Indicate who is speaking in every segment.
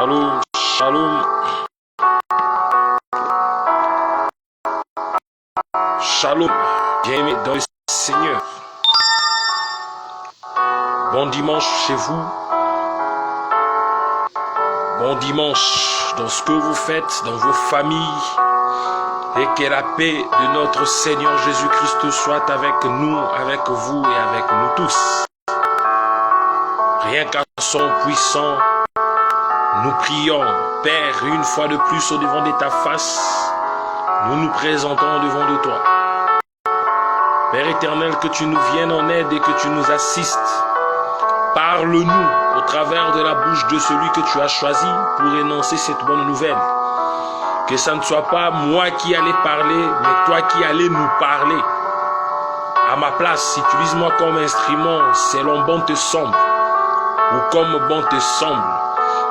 Speaker 1: Shalom, shalom, shalom, bien-aimés dans le Seigneur. Bon dimanche chez vous. Bon dimanche dans ce que vous faites, dans vos familles. Et que la paix de notre Seigneur Jésus-Christ soit avec nous, avec vous et avec nous tous. Rien qu'à son puissant, nous prions, Père, une fois de plus au devant de ta face, nous nous présentons devant de toi. Père éternel, que tu nous viennes en aide et que tu nous assistes. Parle-nous au travers de la bouche de celui que tu as choisi pour énoncer cette bonne nouvelle. Que ça ne soit pas moi qui allais parler, mais toi qui allais nous parler. À ma place, utilise-moi comme instrument selon bon te semble, ou comme bon te semble.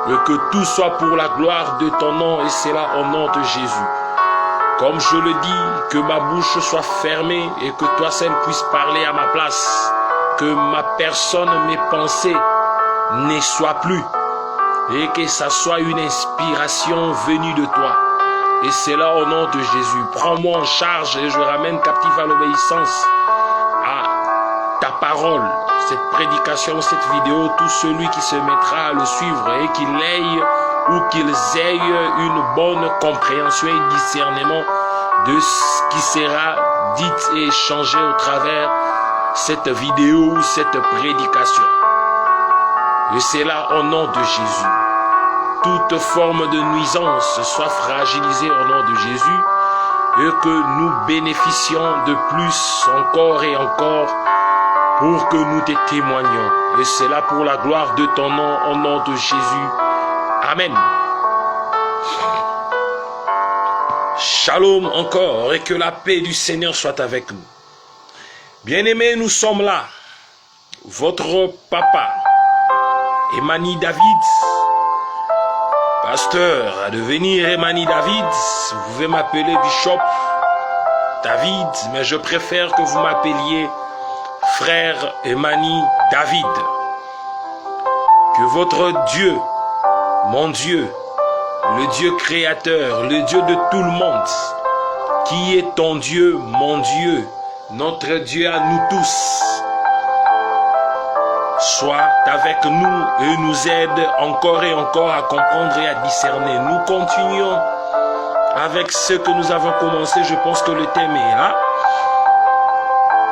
Speaker 1: Et que tout soit pour la gloire de ton nom, et c'est là au nom de Jésus. Comme je le dis, que ma bouche soit fermée et que toi seul puisses parler à ma place. Que ma personne, mes pensées ne soient plus. Et que ça soit une inspiration venue de toi. Et c'est là au nom de Jésus. Prends-moi en charge et je ramène captif à l'obéissance à ta parole. Cette prédication, cette vidéo, tout celui qui se mettra à le suivre et qu'il ait ou qu'ils aient une bonne compréhension et discernement de ce qui sera dit et échangé au travers cette vidéo ou cette prédication. Et c'est là au nom de Jésus. Toute forme de nuisance soit fragilisée au nom de Jésus et que nous bénéficions de plus encore et encore pour que nous te témoignions. Et c'est là pour la gloire de ton nom au nom de Jésus. Amen. Shalom encore et que la paix du Seigneur soit avec nous. Bien-aimés, nous sommes là. Votre papa, Emani David, pasteur à devenir Emani David, vous pouvez m'appeler Bishop David, mais je préfère que vous m'appeliez frère Emani David. Que votre Dieu, mon Dieu, le Dieu créateur, le Dieu de tout le monde, qui est ton Dieu, mon Dieu, notre Dieu à nous tous, soit avec nous et nous aide encore et encore à comprendre et à discerner. Nous continuons avec ce que nous avons commencé. Je pense que le thème est là.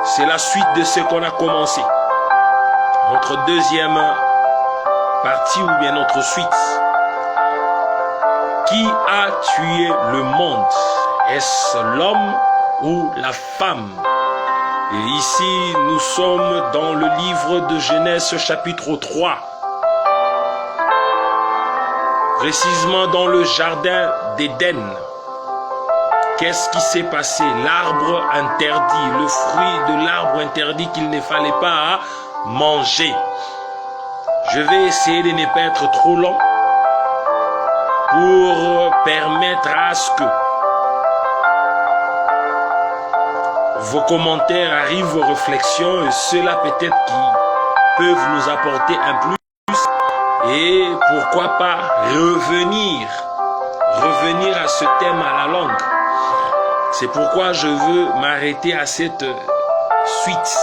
Speaker 1: C'est la suite de ce qu'on a commencé. Notre deuxième partie ou bien notre suite. Qui a tué le monde? Est-ce l'homme ou la femme? Et ici, nous sommes dans le livre de Genèse chapitre 3. Précisément dans le jardin d'Éden. Qu'est-ce qui s'est passé? L'arbre interdit, le fruit de l'arbre interdit qu'il ne fallait pas manger. Je vais essayer de ne pas être trop long pour permettre à ce que vos commentaires arrivent, vos réflexions, et cela peut-être qui peuvent nous apporter un plus. Et pourquoi pas revenir à ce thème à la longue. C'est pourquoi je veux m'arrêter à cette suite.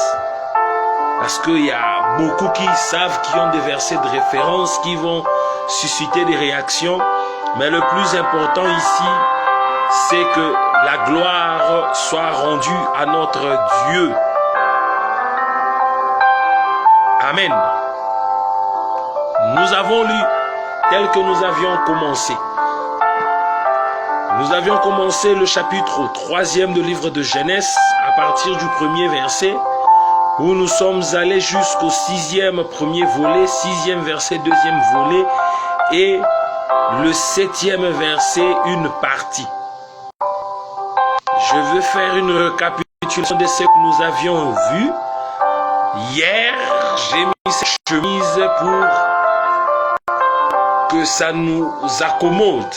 Speaker 1: Parce qu'il y a beaucoup qui savent, qui ont des versets de référence, qui vont susciter des réactions. Mais le plus important ici, c'est que la gloire soit rendue à notre Dieu. Amen. Nous avons lu tel que nous avions commencé. Nous avions commencé le chapitre 3e du livre de Genèse à partir du premier verset où nous sommes allés jusqu'au 6e premier volet, 6e verset, 2e volet et le 7e verset, une partie. Je veux faire une récapitulation de ce que nous avions vu. Hier, j'ai mis cette chemise pour que ça nous accommode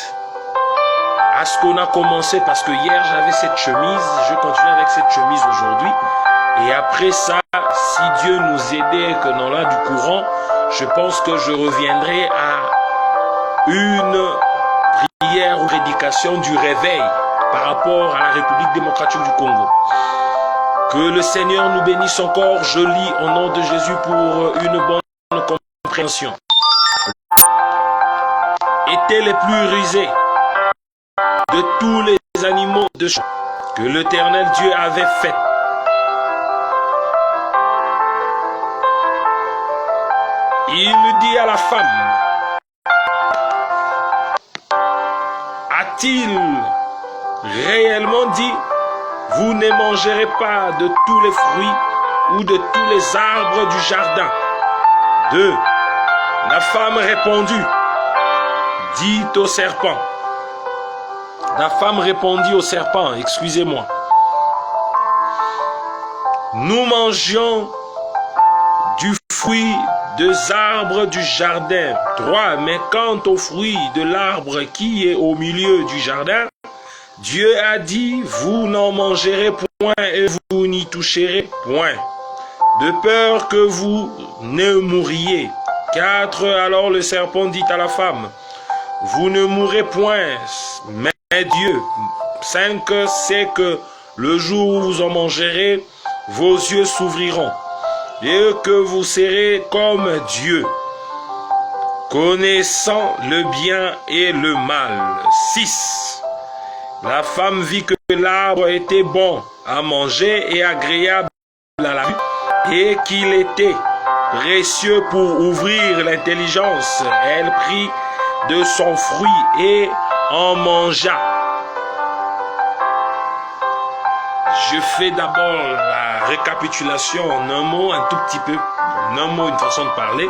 Speaker 1: à ce qu'on a commencé, parce que hier j'avais cette chemise, je continue avec cette chemise aujourd'hui. Et après ça, si Dieu nous aidait et que nous avons du courant, je pense que je reviendrai une prière ou prédication du réveil par rapport à la République démocratique du Congo. Que le Seigneur nous bénisse encore. Je lis au nom de Jésus pour une bonne compréhension. Étaient les plus rusés de tous les animaux de champ que l'Éternel Dieu avait fait. Il dit à la femme, a-t-il réellement dit, vous ne mangerez pas de tous les fruits ou de tous les arbres du jardin? 2. La femme répondit, dit au serpent. La femme répondit au serpent, excusez-moi. Nous mangions du fruit des arbres du jardin. 3. Mais quant au fruit de l'arbre qui est au milieu du jardin, Dieu a dit, vous n'en mangerez point et vous n'y toucherez point, de peur que vous ne mouriez. 4. Alors le serpent dit à la femme, vous ne mourrez point, mais Dieu. 5. C'est que le jour où vous en mangerez, vos yeux s'ouvriront, et que vous serez comme Dieu, connaissant le bien et le mal. 6. La femme vit que l'arbre était bon à manger et agréable à la vue, et qu'il était précieux pour ouvrir l'intelligence. Elle prit de son fruit et en mangea. Je fais d'abord la récapitulation en un mot, un tout petit peu, en un mot, une façon de parler,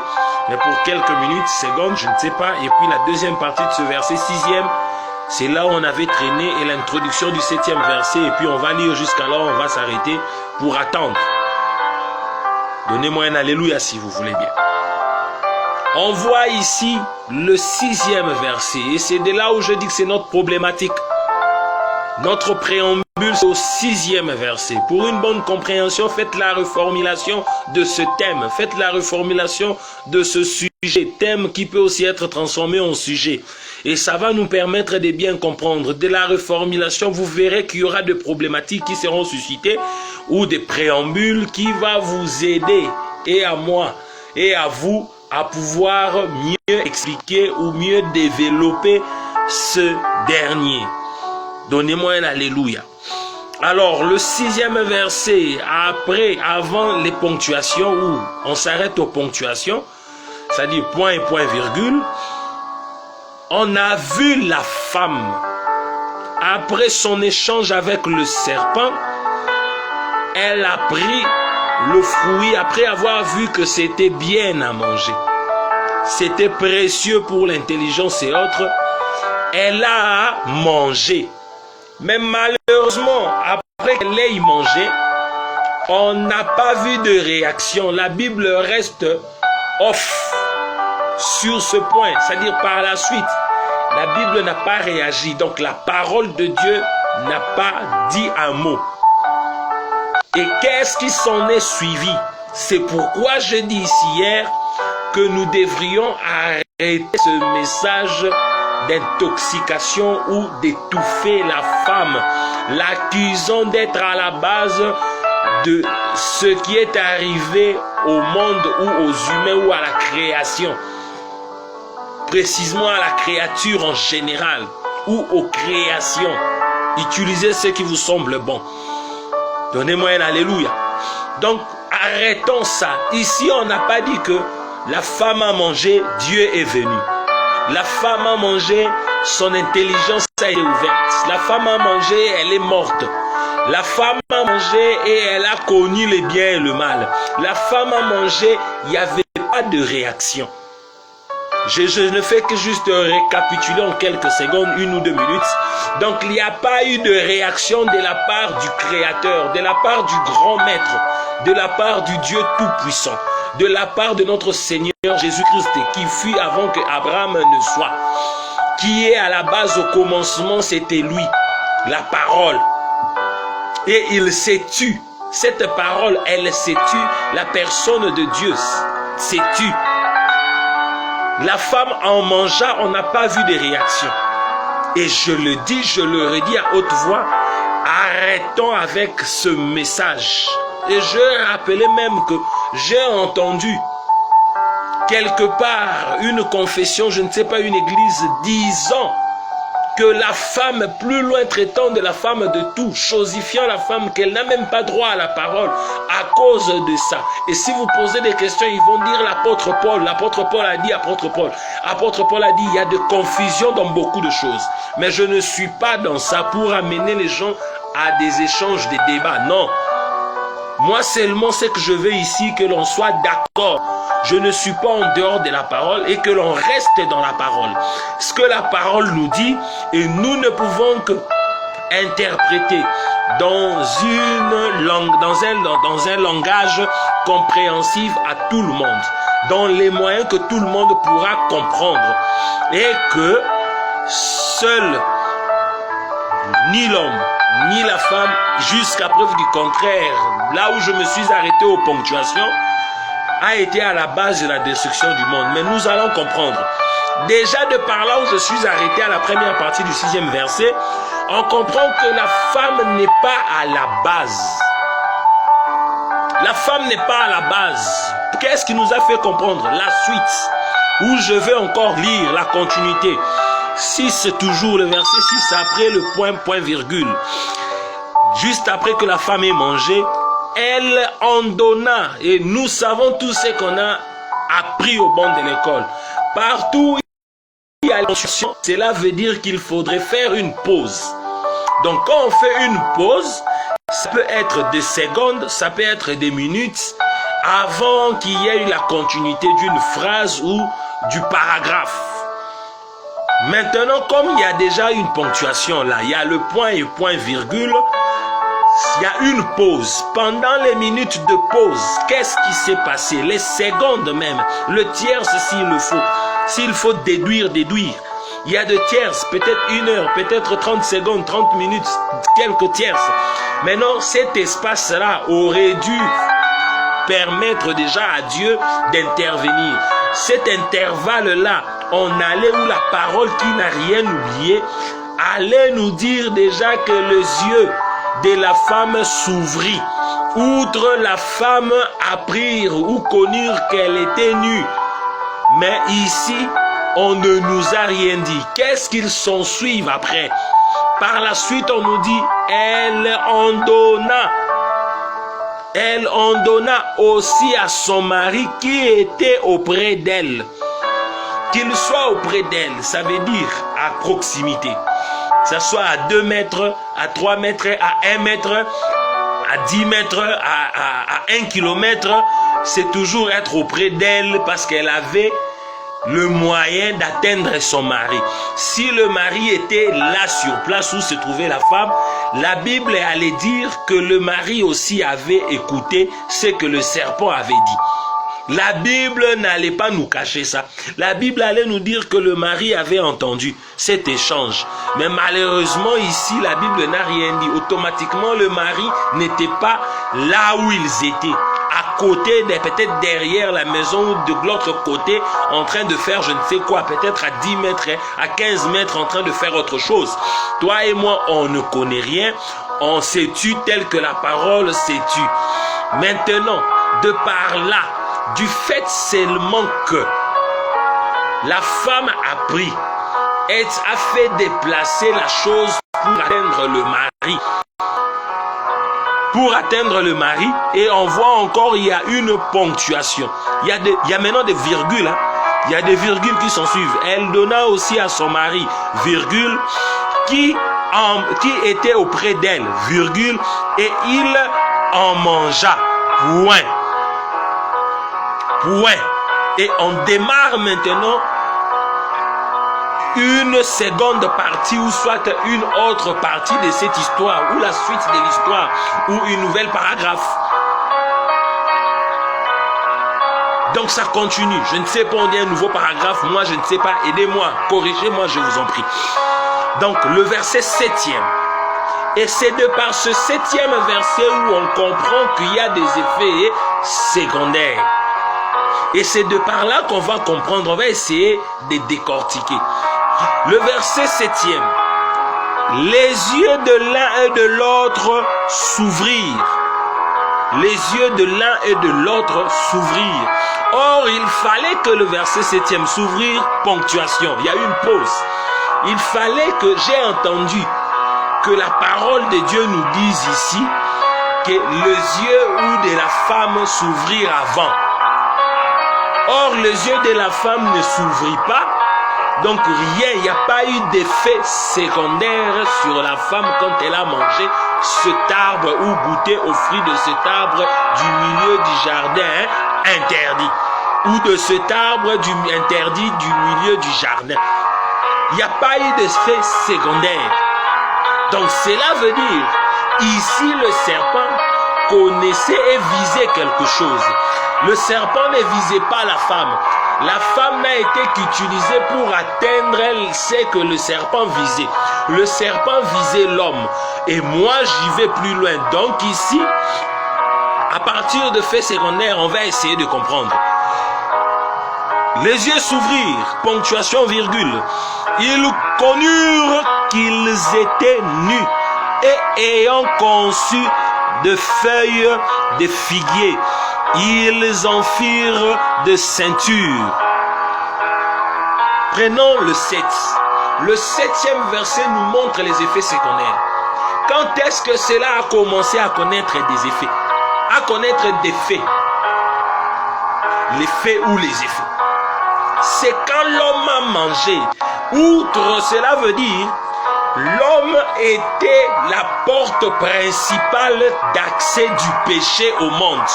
Speaker 1: mais pour quelques minutes, secondes, je ne sais pas. Et puis la deuxième partie de ce verset, 6e, c'est là où on avait traîné, et l'introduction du 7e verset, et puis on va lire jusqu'à là, on va s'arrêter pour attendre. Donnez-moi un alléluia si vous voulez bien. On voit ici le 6e verset, et c'est de là où je dis que c'est notre problématique. Notre préambule, c'est au 6e verset. Pour une bonne compréhension, faites la reformulation de ce thème. Faites la reformulation de ce sujet. Thème qui peut aussi être transformé en sujet. Et ça va nous permettre de bien comprendre. De la reformulation, vous verrez qu'il y aura des problématiques qui seront suscitées ou des préambules qui vont vous aider, et à moi, et à vous, à pouvoir mieux expliquer ou mieux développer ce dernier. Donnez-moi un alléluia. Alors, le 6e verset, avant les ponctuations, où on s'arrête aux ponctuations, c'est-à-dire point et point virgule, on a vu la femme, après son échange avec le serpent, elle a pris le fruit, après avoir vu que c'était bien à manger, c'était précieux pour l'intelligence et autres, elle a mangé. Mais malheureusement, après qu'elle ait mangé, on n'a pas vu de réaction. La Bible reste off sur ce point. C'est-à-dire par la suite, la Bible n'a pas réagi. Donc la parole de Dieu n'a pas dit un mot. Et qu'est-ce qui s'en est suivi? C'est pourquoi je dis ici hier que nous devrions arrêter ce message d'intoxication ou d'étouffer la femme, l'accusant d'être à la base de ce qui est arrivé au monde ou aux humains ou à la création, précisément à la créature en général ou aux créations. Utilisez ce qui vous semble bon. Donnez-moi un alléluia. Donc arrêtons ça. Ici on n'a pas dit que la femme a mangé, Dieu est venu. La femme a mangé, son intelligence a été ouverte. La femme a mangé, elle est morte. La femme a mangé et elle a connu le bien et le mal. La femme a mangé, il n'y avait pas de réaction. Je ne fais que juste récapituler en quelques secondes, 1 ou 2 minutes. Donc il n'y a pas eu de réaction de la part du Créateur, de la part du grand Maître, de la part du Dieu Tout-Puissant, de la part de notre Seigneur Jésus-Christ qui fut avant que Abraham ne soit, qui est à la base au commencement, c'était lui, la parole. Et il s'est tu. Cette parole, elle s'est tue. La personne de Dieu s'est tue. La femme en mangea, on n'a pas vu de réaction. Et je le dis, je le redis à haute voix, arrêtons avec ce message. Et je rappelais même que j'ai entendu quelque part une confession, je ne sais pas, une église disant que la femme, plus loin traitant de la femme de tout, chosifiant la femme, qu'elle n'a même pas droit à la parole à cause de ça. Et si vous posez des questions, ils vont dire l'apôtre Paul a dit, apôtre Paul a dit, il y a de confusion dans beaucoup de choses. Mais je ne suis pas dans ça pour amener les gens à des échanges, des débats, non. Moi seulement, c'est que je veux ici que l'on soit d'accord. Je ne suis pas en dehors de la parole et que l'on reste dans la parole. Ce que la parole nous dit, et nous ne pouvons que interpréter dans une langue, dans un langage compréhensif à tout le monde, dans les moyens que tout le monde pourra comprendre, et que seul ni l'homme ni la femme, jusqu'à preuve du contraire, là où je me suis arrêté aux ponctuations, a été à la base de la destruction du monde. Mais nous allons comprendre. Déjà de par là où je suis arrêté à la première partie du 6e verset, on comprend que la femme n'est pas à la base. La femme n'est pas à la base. Qu'est-ce qui nous a fait comprendre? La suite, où je vais encore lire la continuité. 6, toujours le verset 6, après le point virgule. Juste après que la femme ait mangé, elle en donna. Et nous savons tout ce qu'on a appris au banc de l'école. Partout où il y a l'instruction, cela veut dire qu'il faudrait faire une pause. Donc quand on fait une pause, ça peut être des secondes, ça peut être des minutes, avant qu'il y ait eu la continuité d'une phrase ou du paragraphe. Maintenant, comme il y a déjà une ponctuation là, il y a le point et point virgule, il y a une pause. Pendant les minutes de pause, qu'est-ce qui s'est passé? Les secondes même, le tierce s'il le faut. S'il faut déduire. Il y a de tierces, peut-être 1 heure, peut-être 30 secondes, 30 minutes, quelques tierces. Maintenant, cet espace-là aurait dû permettre déjà à Dieu d'intervenir. Cet intervalle-là, on allait où la parole qui n'a rien oublié, allait nous dire déjà que les yeux de la femme s'ouvrit. Outre la femme apprirent ou connurent qu'elle était nue. Mais ici, on ne nous a rien dit. Qu'est-ce qu'ils s'en suivent après? Par la suite, on nous dit, elle en donna. Elle en donna aussi à son mari qui était auprès d'elle. Qu'il soit auprès d'elle, ça veut dire à proximité. Que ce soit à 2 mètres, à 3 mètres, à 1 mètre, à 10 mètres, à 1 kilomètre, c'est toujours être auprès d'elle parce qu'elle avait le moyen d'atteindre son mari. Si le mari était là sur place où se trouvait la femme, la Bible allait dire que le mari aussi avait écouté ce que le serpent avait dit. La Bible n'allait pas nous cacher ça. La Bible allait nous dire que le mari avait entendu cet échange. Mais malheureusement ici, la Bible n'a rien dit. Automatiquement, le mari n'était pas là où ils étaient. À côté, peut-être derrière la maison ou de l'autre côté, en train de faire je ne sais quoi, peut-être à 10 mètres, à 15 mètres, en train de faire autre chose. Toi et moi, on ne connaît rien. On s'est tu tel que la parole s'est tue. Maintenant, de par là, du fait seulement que la femme a pris et a fait déplacer la chose pour atteindre le mari. Pour atteindre le mari, et on voit encore il y a une ponctuation. Il y a maintenant des virgules. Hein. Il y a des virgules qui s'en suivent. Elle donna aussi à son mari, virgule, qui était auprès d'elle, virgule, et il en mangea. Point. Et on démarre maintenant une seconde partie ou soit une autre partie de cette histoire ou la suite de l'histoire ou une nouvelle paragraphe. Donc ça continue. Je ne sais pas, on dit un nouveau paragraphe. Moi, je ne sais pas. Aidez-moi, corrigez-moi, je vous en prie. Donc le verset 7e. Et c'est de par ce 7e verset où on comprend qu'il y a des effets secondaires. Et c'est de par là qu'on va comprendre, on va essayer de décortiquer. Le verset 7e. Les yeux de l'un et de l'autre s'ouvrirent. Les yeux de l'un et de l'autre s'ouvrirent. Or, il fallait que le verset 7e s'ouvrir, ponctuation. Il y a eu une pause. Il fallait que j'ai entendu que la parole de Dieu nous dise ici que les yeux de la femme s'ouvrirent avant. Or, les yeux de la femme ne s'ouvrirent pas. Donc rien, il n'y a pas eu d'effet secondaire sur la femme quand elle a mangé cet arbre ou goûté au fruit de cet arbre du milieu du jardin interdit. Ou de cet arbre interdit du milieu du jardin. Il n'y a pas eu d'effet secondaire. Donc cela veut dire, ici le serpent connaissait et visait quelque chose. Le serpent ne visait pas la femme. La femme n'a été qu'utilisée pour atteindre ce que le serpent visait. Le serpent visait l'homme. Et moi, j'y vais plus loin. Donc ici, à partir de faits secondaires, on va essayer de comprendre. Les yeux s'ouvrirent, ponctuation, virgule. Ils connurent qu'ils étaient nus et ayant conçu de feuilles de figuier, ils en firent de ceintures. Prenons le 7. Le 7e verset nous montre les effets secondaires. Quand est-ce que cela a commencé à connaître des effets? À connaître des faits. Les faits ou les effets. C'est quand l'homme a mangé. Outre cela veut dire, l'homme était la porte principale d'accès du péché au monde.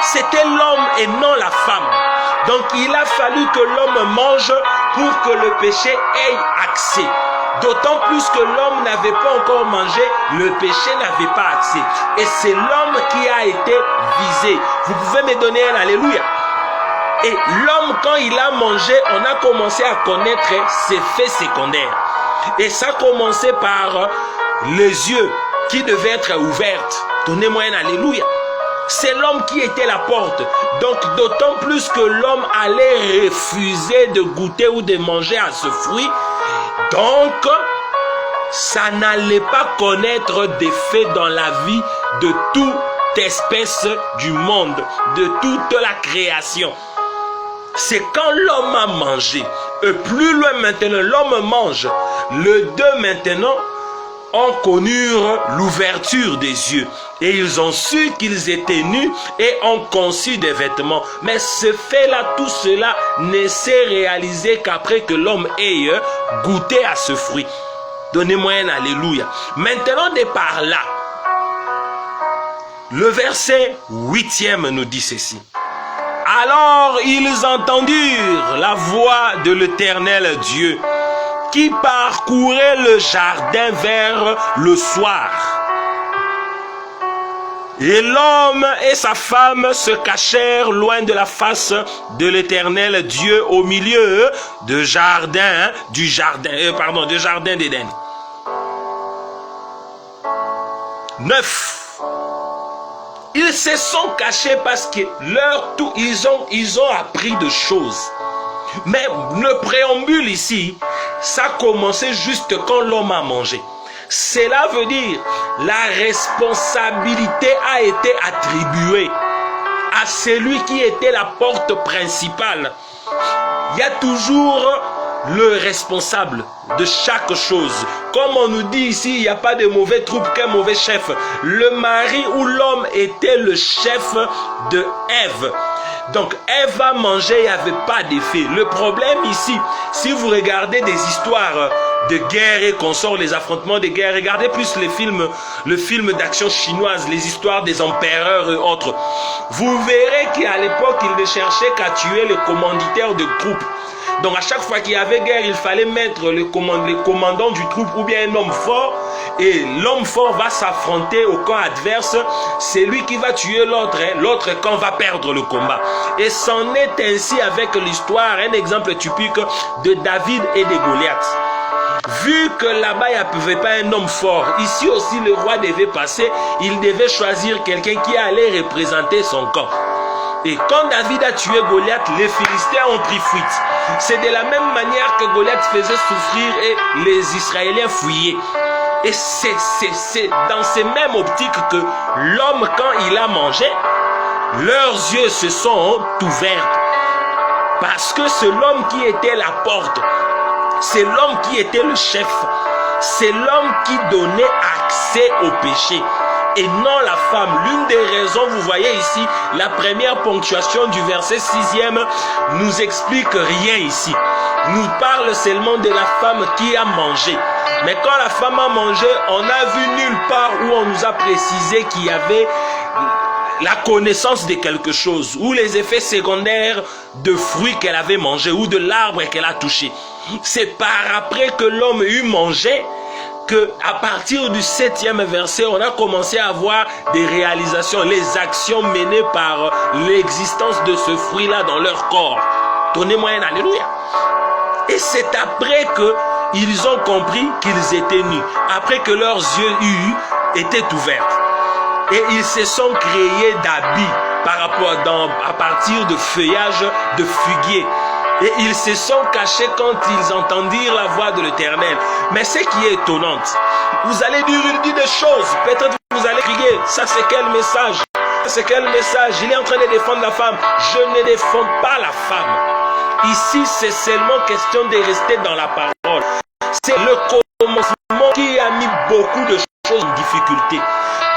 Speaker 1: C'était l'homme et non la femme. Donc il a fallu que l'homme mange pour que le péché ait accès. D'autant plus que l'homme n'avait pas encore mangé, le péché n'avait pas accès. Et c'est l'homme qui a été visé. Vous pouvez me donner un alléluia. Et l'homme, quand il a mangé, on a commencé à connaître ses faits secondaires. Et ça a commencé par les yeux qui devaient être ouverts. Donnez-moi un alléluia. C'est l'homme qui était la porte. Donc d'autant plus que l'homme allait refuser de goûter ou de manger à ce fruit. Donc, ça n'allait pas connaître d'effet dans la vie de toute espèce du monde, de toute la création. C'est quand l'homme a mangé. Et plus loin maintenant, l'homme mange. Les deux maintenant ont connu l'ouverture des yeux. Et ils ont su qu'ils étaient nus et ont conçu des vêtements. Mais ce fait-là, tout cela ne s'est réalisé qu'après que l'homme ait goûté à ce fruit. Donnez-moi un alléluia. Maintenant, de par là, le verset 8e nous dit ceci. Alors ils entendirent la voix de l'Éternel Dieu qui parcourait le jardin vers le soir. Et l'homme et sa femme se cachèrent loin de la face de l'Éternel Dieu au milieu du jardin d'Éden. 9. Ils se sont cachés parce que ils ont appris de choses. Mais le préambule ici, ça a commencé juste quand l'homme a mangé. Cela veut dire la responsabilité a été attribuée à celui qui était la porte principale. Il y a toujours le responsable de chaque chose. Comme on nous dit ici, il n'y a pas de mauvais troupe qu'un mauvais chef. Le mari ou l'homme était le chef de Ève. Donc Ève a mangé, il n'y avait pas d'effet. Le problème ici, si vous regardez des histoires de guerre et consorts, les affrontements de guerre, regardez plus le film d'action chinoise, les histoires des empereurs et autres. Vous verrez qu'à l'époque, ils ne cherchaient qu'à tuer le commanditaire de troupes. Donc à chaque fois qu'il y avait guerre, il fallait mettre le commandant du troupe ou bien un homme fort. Et l'homme fort va s'affronter au camp adverse. C'est lui qui va tuer l'autre. L'autre camp va perdre le combat. Et c'en est ainsi avec l'histoire, un exemple typique de David et de Goliath. Vu que là-bas, il n'y avait pas un homme fort, ici aussi le roi devait passer, il devait choisir quelqu'un qui allait représenter son camp. Et quand David a tué Goliath, les Philistins ont pris fuite. C'est de la même manière que Goliath faisait souffrir et les Israéliens fuyaient. Et c'est dans ces mêmes optiques que l'homme, quand il a mangé, leurs yeux se sont ouverts. Parce que c'est l'homme qui était la porte. C'est l'homme qui était le chef. C'est l'homme qui donnait accès au péché. Et non la femme. L'une des raisons, vous voyez ici, la première ponctuation du verset 6e nous explique rien ici. Nous parle seulement de la femme qui a mangé. Mais quand la femme a mangé, on n'a vu nulle part où on nous a précisé qu'il y avait la connaissance de quelque chose, ou les effets secondaires de fruits qu'elle avait mangé, ou de l'arbre qu'elle a touché. C'est par après que l'homme eut mangé, que à partir du 7e verset, on a commencé à voir des réalisations, les actions menées par l'existence de ce fruit-là dans leur corps. Donnez-moi un alléluia. Et c'est après que ils ont compris qu'ils étaient nus, après que leurs yeux étaient ouverts. Et ils se sont créés d'habits à partir de feuillages de figuier. Et ils se sont cachés quand ils entendirent la voix de l'Éternel. Mais ce qui est étonnant, vous allez dire une des choses. Peut-être vous allez crier, ça c'est quel message? C'est quel message? Il est en train de défendre la femme. Je ne défends pas la femme. Ici, c'est seulement question de rester dans la parole. C'est le commencement qui a mis beaucoup de choses en difficulté.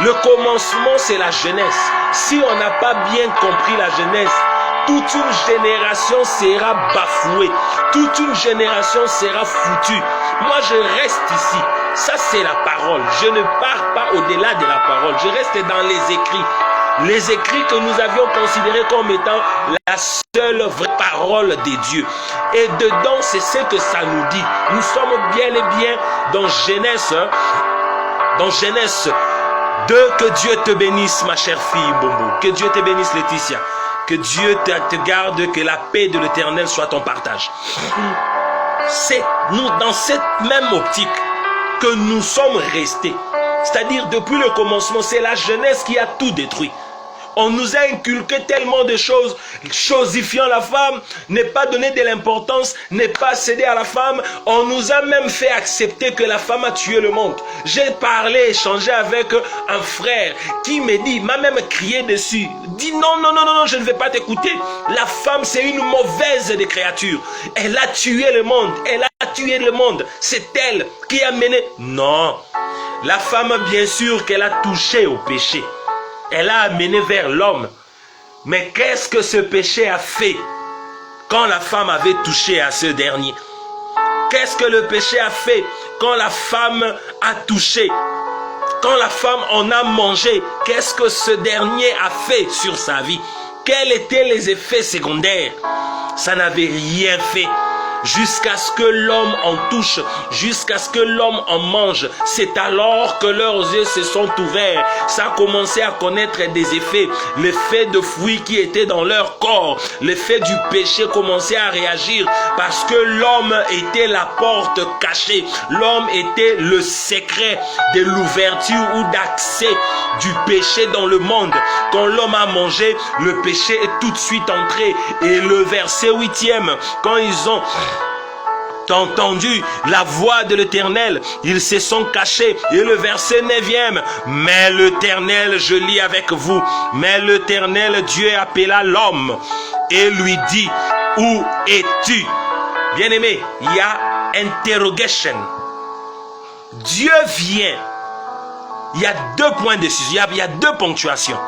Speaker 1: Le commencement, c'est la jeunesse. Si on n'a pas bien compris la jeunesse, toute une génération sera bafouée. Toute une génération sera foutue. Moi, je reste ici. Ça, c'est la parole. Je ne pars pas au-delà de la parole. Je reste dans les écrits. Les écrits que nous avions considérés comme étant la seule vraie parole des dieux. Et dedans, c'est ce que ça nous dit. Nous sommes bien et bien dans Genèse. Dans Genèse 2, que Dieu te bénisse, ma chère fille Bombo. Que Dieu te bénisse, Laetitia. Que Dieu te garde, que la paix de l'Éternel soit ton partage. C'est nous, dans cette même optique, que nous sommes restés. C'est-à-dire, depuis le commencement, c'est la jeunesse qui a tout détruit. On nous a inculqué tellement de choses, chosifiant la femme, ne pas donner de l'importance, ne pas céder à la femme. On nous a même fait accepter que la femme a tué le monde. J'ai parlé, échangé avec un frère qui me dit, m'a même crié dessus. Dit non, je ne vais pas t'écouter. La femme, c'est une mauvaise des créatures. Elle a tué le monde. Elle a tué le monde. C'est elle qui a mené. Non. La femme, bien sûr qu'elle a touché au péché. Elle a amené vers l'homme. Mais qu'est-ce que ce péché a fait quand la femme avait touché à ce dernier? Qu'est-ce que le péché a fait quand la femme a touché? Quand la femme en a mangé, qu'est-ce que ce dernier a fait sur sa vie? Quels étaient les effets secondaires? Ça n'avait rien fait. Jusqu'à ce que l'homme en touche, jusqu'à ce que l'homme en mange. C'est alors que leurs yeux se sont ouverts. Ça a commencé à connaître des effets. L'effet de fruits qui était dans leur corps. L'effet du péché commençait à réagir parce que l'homme était la porte cachée. L'homme était le secret de l'ouverture ou d'accès du péché dans le monde. Quand l'homme a mangé, le péché est tout de suite entré. Et le verset 8e, quand ils ont entendu la voix de l'Éternel, ils se sont cachés. Et le verset 9e, mais l'Éternel, je lis avec vous, mais l'Éternel Dieu appela l'homme et lui dit, où es-tu? Bien-aimé, il y a interrogation. Dieu vient. Il y a deux points de sujet, il y a deux ponctuations.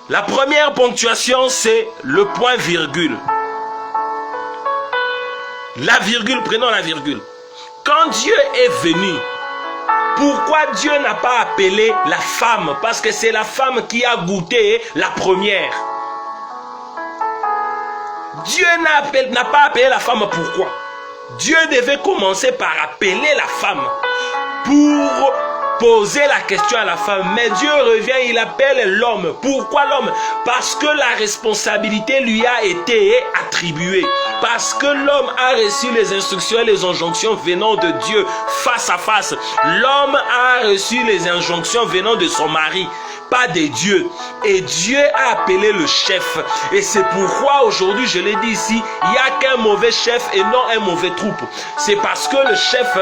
Speaker 1: La première ponctuation, c'est le point virgule. La virgule, prenons la virgule. Quand Dieu est venu, pourquoi Dieu n'a pas appelé la femme? Parce que c'est la femme qui a goûté la première. Dieu n'a pas appelé la femme, pourquoi? Dieu devait commencer par appeler la femme pour poser la question à la femme. Mais Dieu revient, il appelle l'homme. Pourquoi l'homme? Parce que la responsabilité lui a été attribuée. Parce que l'homme a reçu les instructions et les injonctions venant de Dieu face à face. L'homme a reçu les injonctions venant de son mari. pas des dieux. Et Dieu a appelé le chef. Et c'est pourquoi aujourd'hui, je l'ai dit ici, il n'y a qu'un mauvais chef et non un mauvais troupe. C'est parce que le chef...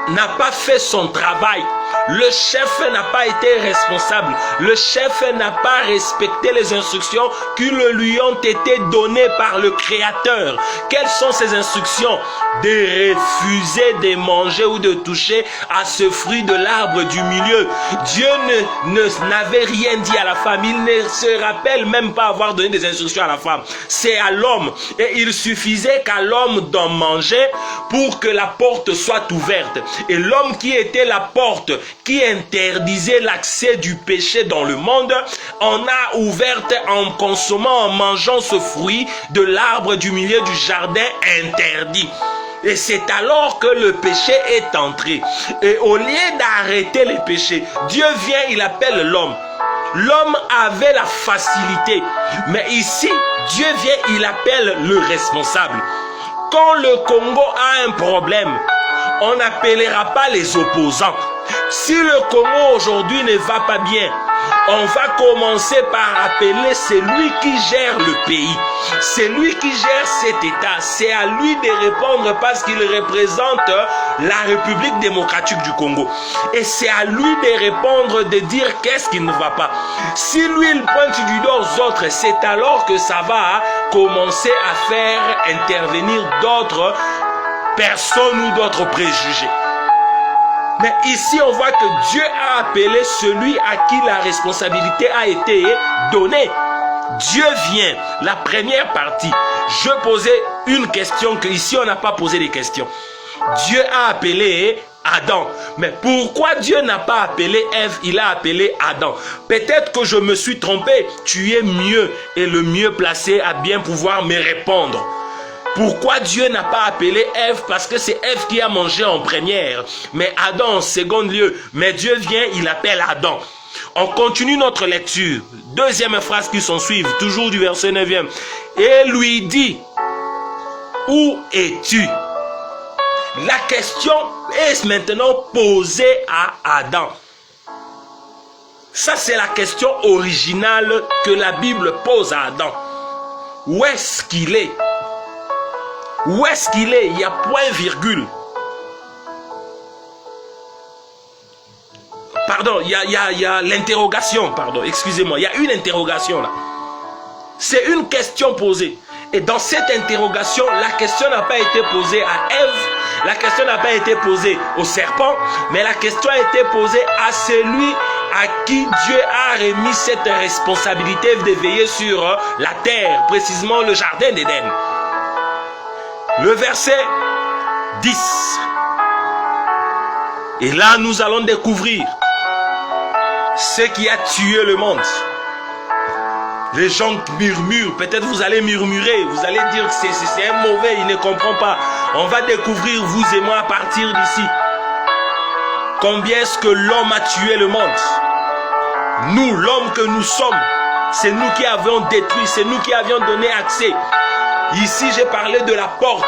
Speaker 1: n'a pas fait son travail. Le chef n'a pas été responsable. Le chef n'a pas respecté les instructions qui lui ont été données par le Créateur. Quelles sont ces instructions? De refuser de manger ou de toucher à ce fruit de l'arbre du milieu. Dieu n'avait rien dit à la femme. Il ne se rappelle même pas avoir donné des instructions à la femme. C'est à l'homme. Et il suffisait qu'à l'homme d'en manger pour que la porte soit ouverte. Et l'homme qui était la porte, qui interdisait l'accès du péché dans le monde, en a ouverte en consommant, en mangeant ce fruit de l'arbre du milieu du jardin interdit. Et c'est alors que le péché est entré. Et au lieu d'arrêter les péchés, Dieu vient, il appelle l'homme. L'homme avait la facilité. Mais ici, Dieu vient, il appelle le responsable. Quand le Congo a un problème, on n'appellera pas les opposants. Si le Congo aujourd'hui ne va pas bien, on va commencer par appeler celui qui gère le pays. C'est lui qui gère cet État. C'est à lui de répondre parce qu'il représente la République démocratique du Congo. Et c'est à lui de répondre, de dire qu'est-ce qui ne va pas. Si lui, il pointe du doigt aux autres, c'est alors que ça va commencer à faire intervenir d'autres personnes ou d'autres préjugés. Mais ici, on voit que Dieu a appelé celui à qui la responsabilité a été donnée. Dieu vient. La première partie, je posais une question que ici, on n'a pas posé de questions. Dieu a appelé Adam. Mais pourquoi Dieu n'a pas appelé Ève, il a appelé Adam? Peut-être que je me suis trompé. Tu es mieux et le mieux placé à bien pouvoir me répondre. Pourquoi Dieu n'a pas appelé Ève? Parce que c'est Ève qui a mangé en première, mais Adam en second lieu. Mais Dieu vient, il appelle Adam. On continue notre lecture. Deuxième phrase qui s'en suit, toujours du verset 9e. Et lui dit, où es-tu? La question est maintenant posée à Adam. Ça, c'est la question originale que la Bible pose à Adam. Où est-ce qu'il est? Où est-ce qu'il est? Il y a point virgule. Pardon, il y a l'interrogation, pardon, excusez-moi. Il y a une interrogation là. C'est une question posée. Et dans cette interrogation, la question n'a pas été posée à Ève, la question n'a pas été posée au serpent, mais la question a été posée à celui à qui Dieu a remis cette responsabilité de veiller sur la terre, précisément le jardin d'Éden. Le verset 10. Et là, nous allons découvrir ce qui a tué le monde. Les gens murmurent, peut-être vous allez murmurer, vous allez dire que c'est un mauvais, il ne comprend pas. On va découvrir, vous et moi, à partir d'ici, combien est-ce que l'homme a tué le monde. Nous, l'homme que nous sommes, c'est nous qui avions détruit, c'est nous qui avions donné accès. Ici, j'ai parlé de la porte.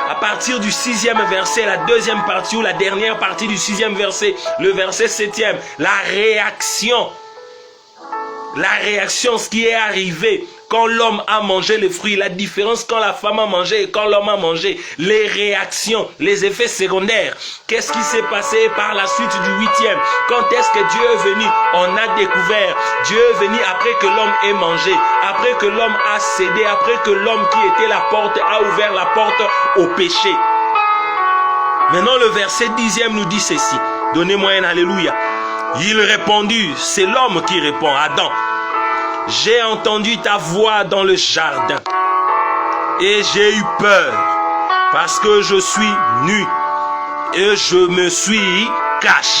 Speaker 1: À partir du 6e verset, la deuxième partie ou la dernière partie du 6e verset, le verset 7e, la réaction, ce qui est arrivé quand l'homme a mangé les fruits, la différence quand la femme a mangé et quand l'homme a mangé, les réactions, les effets secondaires. Qu'est-ce qui s'est passé par la suite du 8e? Quand est-ce que Dieu est venu? On a découvert. Dieu est venu après que l'homme ait mangé, après que l'homme a cédé, après que l'homme qui était la porte a ouvert la porte au péché. Maintenant, le verset 10e nous dit ceci. Donnez-moi un alléluia. Il répondit, c'est l'homme qui répond, Adam. J'ai entendu ta voix dans le jardin et j'ai eu peur parce que je suis nu et je me suis caché.